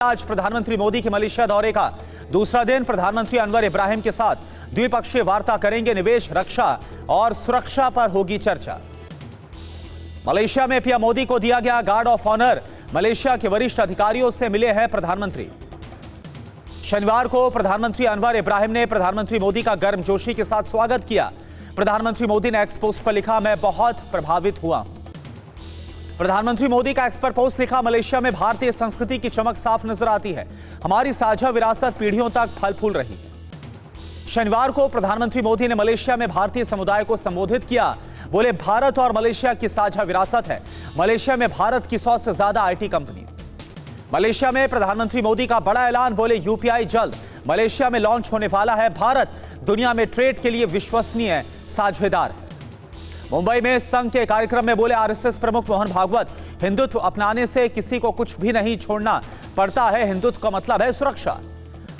आज प्रधानमंत्री मोदी के मलेशिया दौरे का दूसरा दिन। प्रधानमंत्री अनवर इब्राहिम के साथ द्विपक्षीय वार्ता करेंगे। निवेश, रक्षा और सुरक्षा पर होगी चर्चा। मलेशिया में पीएम मोदी को दिया गया गार्ड ऑफ ऑनर। मलेशिया के वरिष्ठ अधिकारियों से मिले हैं प्रधानमंत्री। शनिवार को प्रधानमंत्री अनवर इब्राहिम ने प्रधानमंत्री मोदी का गर्मजोशी के साथ स्वागत किया। प्रधानमंत्री मोदी ने एक्स पोस्ट पर लिखा, मैं बहुत प्रभावित हुआ। प्रधानमंत्री मोदी का एक्स पर पोस्ट लिखा, मलेशिया में भारतीय संस्कृति की चमक साफ नजर आती है। हमारी साझा विरासत पीढ़ियों तक फल फूल रही है। शनिवार को प्रधानमंत्री मोदी ने मलेशिया में भारतीय समुदाय को संबोधित किया। बोले, भारत और मलेशिया की साझा विरासत है। मलेशिया में भारत की 100 से ज्यादा आईटी कंपनी। मलेशिया में प्रधानमंत्री मोदी का बड़ा ऐलान। बोले, यूपीआई जल्द मलेशिया में लॉन्च होने वाला है। भारत दुनिया में ट्रेड के लिए विश्वसनीय साझेदार है। मुंबई में संघ के कार्यक्रम में बोले आरएसएस प्रमुख मोहन भागवत, हिंदुत्व अपनाने से किसी को कुछ भी नहीं छोड़ना पड़ता है। हिंदुत्व का मतलब है सुरक्षा।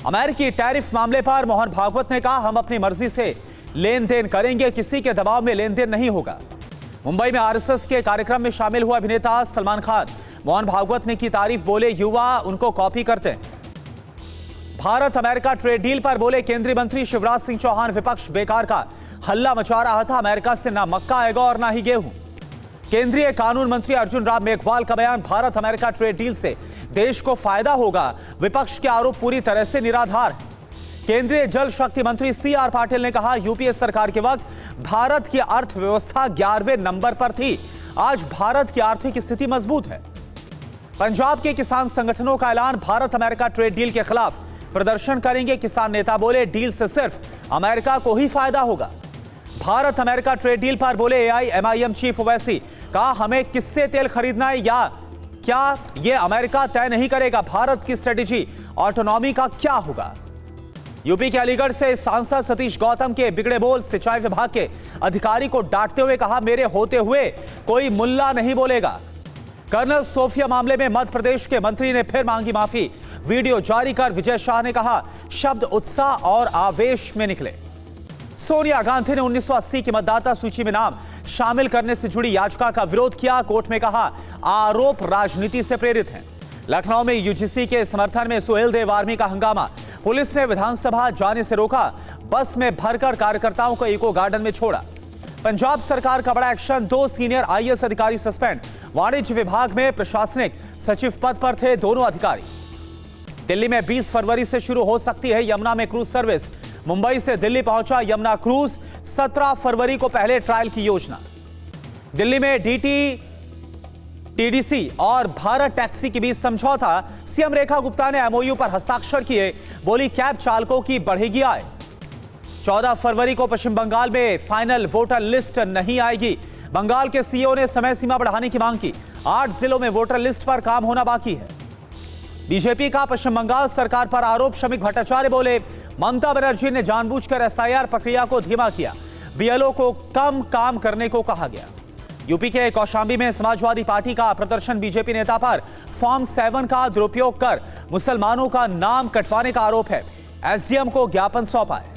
अमेरिकी टैरिफ मामले पर मोहन भागवत ने कहा, हम अपनी मर्जी से लेन देन करेंगे, किसी के दबाव में लेन देन नहीं होगा। मुंबई में आरएसएस के कार्यक्रम में शामिल हुआ अभिनेता सलमान खान। मोहन भागवत ने की तारीफ। बोले, युवा उनको कॉपी करते हैं। भारत अमेरिका ट्रेड डील पर बोले केंद्रीय मंत्री शिवराज सिंह चौहान, विपक्ष बेकार का हल्ला मचा रहा था। अमेरिका से ना मक्का आएगा और ना ही गेहूं। केंद्रीय कानून मंत्री अर्जुन राम मेघवाल का बयान, भारत अमेरिका ट्रेड डील से देश को फायदा होगा। विपक्ष के आरोप पूरी तरह से निराधार है। केंद्रीय जल शक्ति मंत्री सीआर पाटिल ने कहा, यूपीए सरकार के वक्त भारत की अर्थव्यवस्था 11वें नंबर पर थी। आज भारत की आर्थिक स्थिति मजबूत है। पंजाब के किसान संगठनों का ऐलान, भारत अमेरिका ट्रेड डील के खिलाफ प्रदर्शन करेंगे। किसान नेता बोले, डील से सिर्फ अमेरिका को ही फायदा होगा। भारत अमेरिका ट्रेड डील पर बोले एआईएमआईएम चीफ ओवैसी, कहा, हमें किससे तेल खरीदना है या क्या यह अमेरिका तय नहीं करेगा। भारत की स्ट्रेटेजी ऑटोनॉमी का क्या होगा। यूपी के अलीगढ़ से सांसद सतीश गौतम के बिगड़े बोल। सिंचाई विभाग के अधिकारी को डांटते हुए कहा, मेरे होते हुए कोई मुल्ला नहीं बोलेगा। कर्नल सोफिया मामले में मध्य प्रदेश के मंत्री ने फिर मांगी माफी। वीडियो जारी कर विजय शाह ने कहा, शब्द उत्साह और आवेश में निकले। सोनिया गांधी ने 1980 की मतदाता सूची में नाम शामिल करने से जुड़ी याचिका का विरोध किया। कोर्ट में कहा, आरोप राजनीति से प्रेरित हैं। लखनऊ में यूजीसी के समर्थन में सुहेल देव आर्मी का हंगामा। पुलिस ने विधानसभा जाने से रोका। बस में भरकर कार्यकर्ताओं को इको गार्डन में छोड़ा। पंजाब सरकार का बड़ा एक्शन, 2 सीनियर आईएएस अधिकारी सस्पेंड। वाणिज्य विभाग में प्रशासनिक सचिव पद पर थे दोनों अधिकारी। दिल्ली में 20 फरवरी से शुरू हो सकती है यमुना में क्रूज सर्विस। मुंबई से दिल्ली पहुंचा यमुना क्रूज। 17 फरवरी को पहले ट्रायल की योजना। दिल्ली में टीडीसी और भारत टैक्सी के बीच समझौता। सीएम रेखा गुप्ता ने एमओयू पर हस्ताक्षर किए। बोली, कैब चालकों की बढ़ेगी आय। 14 फरवरी को पश्चिम बंगाल में फाइनल वोटर लिस्ट नहीं आएगी। बंगाल के सीईओ ने समय सीमा बढ़ाने की मांग की। 8 जिलों में वोटर लिस्ट पर काम होना बाकी है। बीजेपी का पश्चिम बंगाल सरकार पर आरोप। श्रमिक भट्टाचार्य बोले, ममता बनर्जी ने जानबूझकर एसआईआर प्रक्रिया को धीमा किया। बीएलओ को कम काम करने को कहा गया। यूपी के कौशांबी में समाजवादी पार्टी का प्रदर्शन। बीजेपी नेता पर फॉर्म 7 का दुरुपयोग कर मुसलमानों का नाम कटवाने का आरोप है। एसडीएम को ज्ञापन सौंपा है।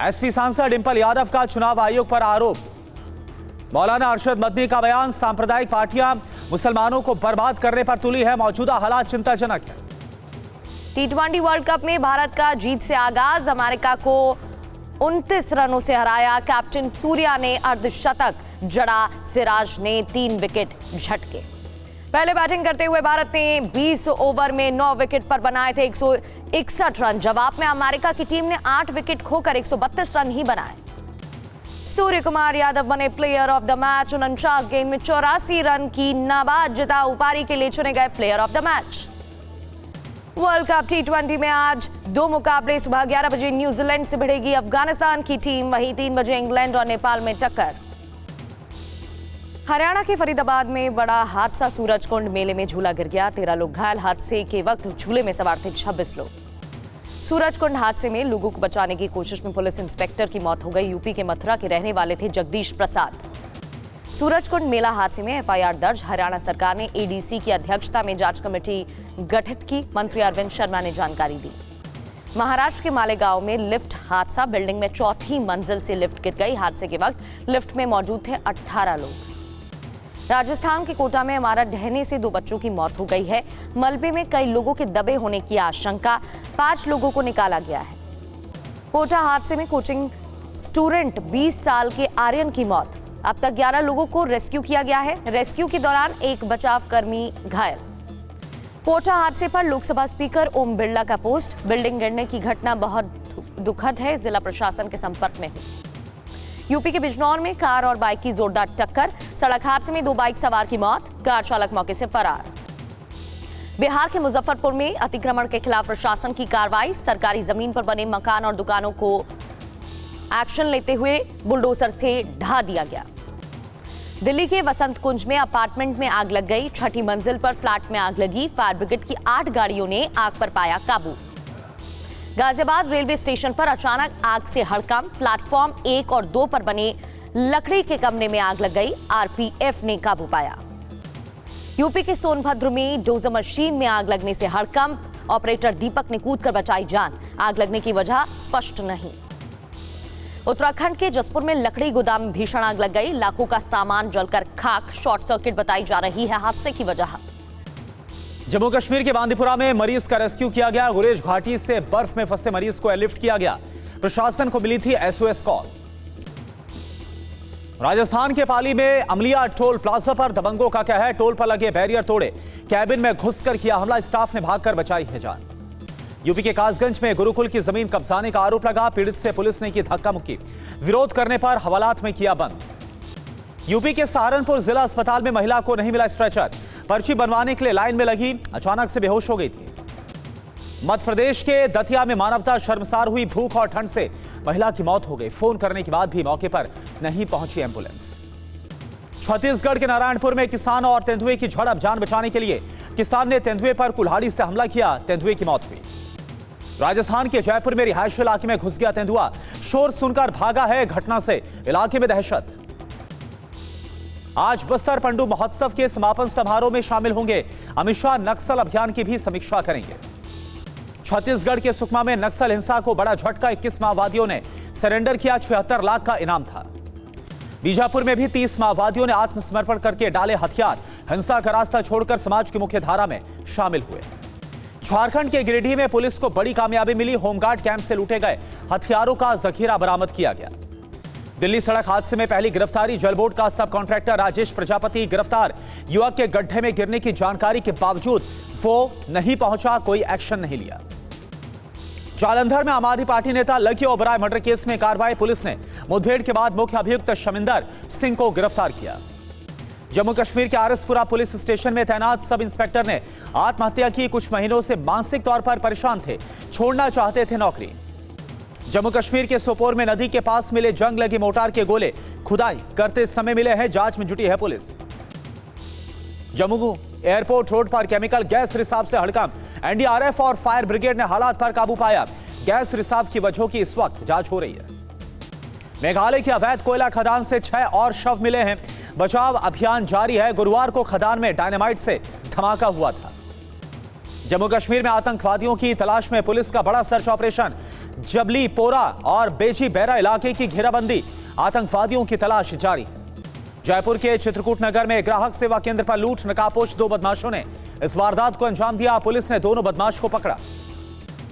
एसपी सांसद डिंपल यादव का चुनाव आयोग पर आरोप। मौलाना अरशद मदनी का बयान, सांप्रदायिक पार्टियां मुसलमानों को बर्बाद करने पर तुली है। मौजूदा हालात चिंताजनक है। टी20 वर्ल्ड कप में भारत का जीत से आगाज। अमेरिका को 29 रनों से हराया। कैप्टन सूर्या ने अर्धशतक जड़ा। सिराज ने 3 विकेट झटके। पहले बैटिंग करते हुए भारत ने 20 ओवर में 9 विकेट पर बनाए थे 161 रन। जवाब में अमेरिका की टीम ने 8 विकेट खोकर 132 रन ही बनाए। सूर्य कुमार यादव बने प्लेयर ऑफ द मैच। 49 गेंद में 84 रन की नाबाद उपारी के लिए चुने गए player of the match. World cup टी20 में आज 2 मुकाबले। सुबह 11 बजे न्यूजीलैंड से भिड़ेगी अफगानिस्तान की टीम। वहीं 3 बजे इंग्लैंड और नेपाल में टक्कर। हरियाणा के फरीदाबाद में बड़ा हादसा। सूरजकुंड मेले में झूला गिर गया। 13 लोग घायल। हादसे के वक्त झूले में सवार थे 26 लोग। सूरजकुंड हादसे में लोगों को बचाने की कोशिश में पुलिस इंस्पेक्टर की मौत हो गई। यूपी के मथुरा के रहने वाले थे जगदीश प्रसाद। सूरजकुंड मेला हादसे में एफआईआर दर्ज। हरियाणा सरकार ने एडीसी की अध्यक्षता में जांच कमेटी गठित की। मंत्री अरविंद शर्मा ने जानकारी दी। महाराष्ट्र के मालेगांव में लिफ्ट हादसा। बिल्डिंग में 4थी मंजिल से लिफ्ट गिर गई। हादसे के वक्त लिफ्ट में मौजूद थे 18 लोग। राजस्थान के कोटा में इमारत ढहने से 2 बच्चों की मौत हो गई है। मलबे में कई लोगों के दबे होने की आशंका, 5 लोगों को निकाला गया है। कोटा हादसे में कोचिंग स्टूडेंट 20 साल के आर्यन की मौत। अब तक 11 लोगों को रेस्क्यू किया गया है। रेस्क्यू के दौरान एक बचाव कर्मी घायल। कोटा हादसे पर लोकसभा स्पीकर ओम बिरला का पोस्ट। बिल्डिंग गिरने की घटना बहुत दुखद है, जिला प्रशासन के संपर्क में हूं। यूपी के बिजनौर में कार और बाइक की जोरदार टक्कर। सड़क हादसे में 2 बाइक सवार की मौत, कार चालक मौके से फरार। बिहार के मुजफ्फरपुर में अतिक्रमण के खिलाफ प्रशासन की कार्रवाई। सरकारी जमीन पर बने मकान और दुकानों को एक्शन लेते हुए बुलडोजर से ढा दिया गया। दिल्ली के वसंत कुंज में अपार्टमेंट में आग लग गई। 6ठी मंजिल पर फ्लैट में आग लगी। फायर ब्रिगेड की 8 गाड़ियों ने आग पर पाया काबू। गाजियाबाद रेलवे स्टेशन पर अचानक आग से हड़कंप। प्लेटफॉर्म 1 और 2 पर बने लकड़ी के कमरे में आग लग गई। आरपीएफ ने काबू पाया। यूपी के सोनभद्र में डोजर मशीन में आग लगने से हड़कंप। ऑपरेटर दीपक ने कूदकर बचाई जान। आग लगने की वजह स्पष्ट नहीं। उत्तराखंड के जसपुर में लकड़ी गोदाम में भीषण आग लग गई। लाखों का सामान जलकर खाक। शॉर्ट सर्किट बताई जा रही है हादसे की वजह। जम्मू कश्मीर के बांदीपुरा में मरीज का रेस्क्यू किया गया। गुरेज घाटी से बर्फ में फंसे मरीज को एयरलिफ्ट किया गया। प्रशासन को मिली थी एसओएस कॉल। राजस्थान के पाली में अमलिया टोल प्लाजा पर दबंगों का क्या है। टोल पर लगे बैरियर तोड़े, कैबिन में घुसकर किया हमला। स्टाफ ने भागकर बचाई है जान। यूपी के कासगंज में गुरुकुल की जमीन कब्जाने का आरोप लगा। पीड़ित से पुलिस ने की धक्का मुक्की। विरोध करने पर हवालात में किया बंद। यूपी के सहारनपुर जिला अस्पताल में महिला को नहीं मिला स्ट्रेचर। पर्ची बनवाने के लिए लाइन में लगी, अचानक से बेहोश हो गई थी। मध्य प्रदेश के दतिया में मानवता शर्मसार हुई। भूख और ठंड से महिला की मौत हो गई। फोन करने के बाद भी मौके पर नहीं पहुंची एम्बुलेंस। छत्तीसगढ़ के नारायणपुर में किसान और तेंदुए की झड़प। जान बचाने के लिए किसान ने तेंदुए पर कुल्हाड़ी से हमला किया। तेंदुए की मौत हुई। राजस्थान के जयपुर में रिहायशी इलाके में घुस गया तेंदुआ। शोर सुनकर भागा है। घटना से इलाके में दहशत। आज बस्तर पंडू महोत्सव के समापन समारोह में शामिल होंगे अमित शाह। नक्सल अभियान की भी समीक्षा करेंगे। छत्तीसगढ़ के सुकमा में नक्सल हिंसा को बड़ा झटका। 21 माओवादियों ने सरेंडर किया। 76 लाख का इनाम था। बीजापुर में भी 30 माओवादियों ने आत्मसमर्पण करके डाले हथियार। हिंसा का रास्ता छोड़कर समाज की मुख्य धारा में शामिल हुए। झारखंड के गिरिडीह में पुलिस को बड़ी कामयाबी मिली। होमगार्ड कैंप से लूटे गए हथियारों का जखीरा बरामद किया गया। दिल्ली सड़क हादसे में पहली गिरफ्तारी। जल बोर्ड का सब कॉन्ट्रैक्टर राजेश प्रजापति गिरफ्तार। युवक के गड्ढे में गिरने की जानकारी के बावजूद वो नहीं पहुंचा, कोई एक्शन नहीं लिया। जालंधर में आम आदमी पार्टी नेता लकी ओबराय मर्डर केस में कार्रवाई। पुलिस ने मुठभेड़ के बाद मुख्य अभियुक्त शमिंदर सिंह को गिरफ्तार किया। जम्मू कश्मीर के आरएसपुरा पुलिस स्टेशन में तैनात सब इंस्पेक्टर ने आत्महत्या की। कुछ महीनों से मानसिक तौर पर परेशान थे, छोड़ना चाहते थे नौकरी। जम्मू कश्मीर के सोपोर में नदी के पास मिले जंग लगी मोटार के गोले। खुदाई करते समय मिले हैं, जांच में जुटी है पुलिस। जम्मू एयरपोर्ट रोड पर केमिकल गैस रिसाव से हड़कंप। एनडीआरएफ और फायर ब्रिगेड ने हालात पर काबू पाया। गैस रिसाव की वजहों की इस वक्त जांच हो रही है। मेघालय की अवैध कोयला खदान से 6 और शव मिले हैं। बचाव अभियान जारी है। गुरुवार को खदान में डायनामाइट से धमाका हुआ था। जम्मू कश्मीर में आतंकवादियों की तलाश में पुलिस का बड़ा सर्च ऑपरेशन। जबली पोरा और बेजी बेरा इलाके की घेराबंदी। आतंकवादियों की तलाश जारी है। जयपुर के चित्रकूट नगर में ग्राहक सेवा केंद्र पर लूट। नकाबपोश 2 बदमाशों ने इस वारदात को अंजाम दिया। पुलिस ने दोनों बदमाश को पकड़ा।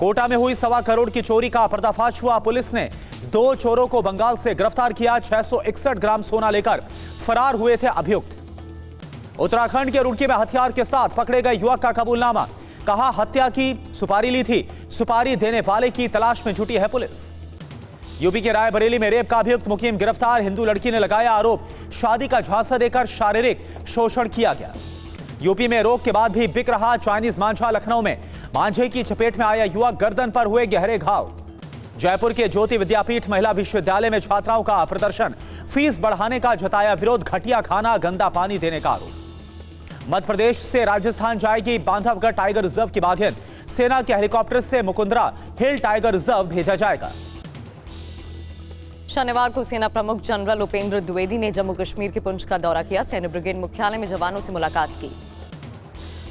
कोटा में हुई 1.25 करोड़ की चोरी का पर्दाफाश हुआ। पुलिस ने 2 चोरों को बंगाल से गिरफ्तार किया। 661 ग्राम सोना लेकर फरार हुए थे अभियुक्त। उत्तराखंड के रुड़की में हथियार के साथ पकड़े गए युवक का कबूलनामा। कहा हत्या की सुपारी ली थी। सुपारी देने वाले की तलाश में जुटी है पुलिस। यूपी के रायबरेली में रेप का अभियुक्त मुकीम गिरफ्तार। हिंदू लड़की ने लगाया आरोप, शादी का झांसा देकर शारीरिक शोषण किया गया। यूपी में रोक के बाद भी बिक रहा चाइनीज मांझा। लखनऊ में मांझे की चपेट में आया युवक, गर्दन पर हुए गहरे घाव। जयपुर के ज्योति विद्यापीठ महिला विश्वविद्यालय में छात्राओं का प्रदर्शन। फीस बढ़ाने का जताया विरोध। घटिया खाना, गंदा पानी देने का आरोप। मध्य प्रदेश से राजस्थान जाएगी बांधवगढ़ टाइगर रिजर्व की बाघिन। सेना के हेलीकॉप्टर से मुकुंदरा हिल टाइगर रिजर्व भेजा जाएगा। शनिवार को सेना प्रमुख जनरल उपेंद्र द्विवेदी ने जम्मू कश्मीर के पुंछ का दौरा किया। सैन्य ब्रिगेड मुख्यालय में जवानों से मुलाकात की।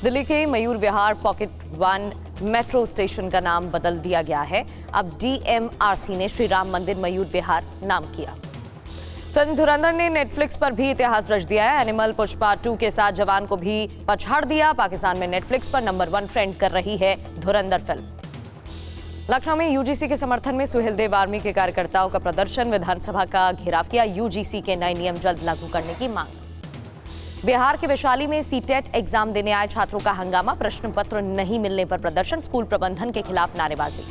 दिल्ली के Mayur Vihar pocket 1 metro station का नाम बदल दिया गया है। अब डीएमआरसी ने श्री राम मंदिर मयूर विहार नाम किया। फिल्म धुरंधर ने नेटफ्लिक्स पर भी इतिहास रच दिया है। एनिमल, पुष्पा 2 के साथ जवान को भी पछाड़ दिया। पाकिस्तान में नेटफ्लिक्स पर नंबर 1 ट्रेंड कर रही है धुरंधर फिल्म। लखनऊ में यूजीसी के समर्थन में सुहेलदेव आर्मी के कार्यकर्ताओं का प्रदर्शन, विधानसभा का घेराव किया। यूजीसी के नए नियम जल्द लागू करने की मांग। बिहार के वैशाली में सीटेट एग्जाम देने आए छात्रों का हंगामा, प्रश्न पत्र नहीं मिलने पर प्रदर्शन, स्कूल प्रबंधन के खिलाफ नारेबाजी।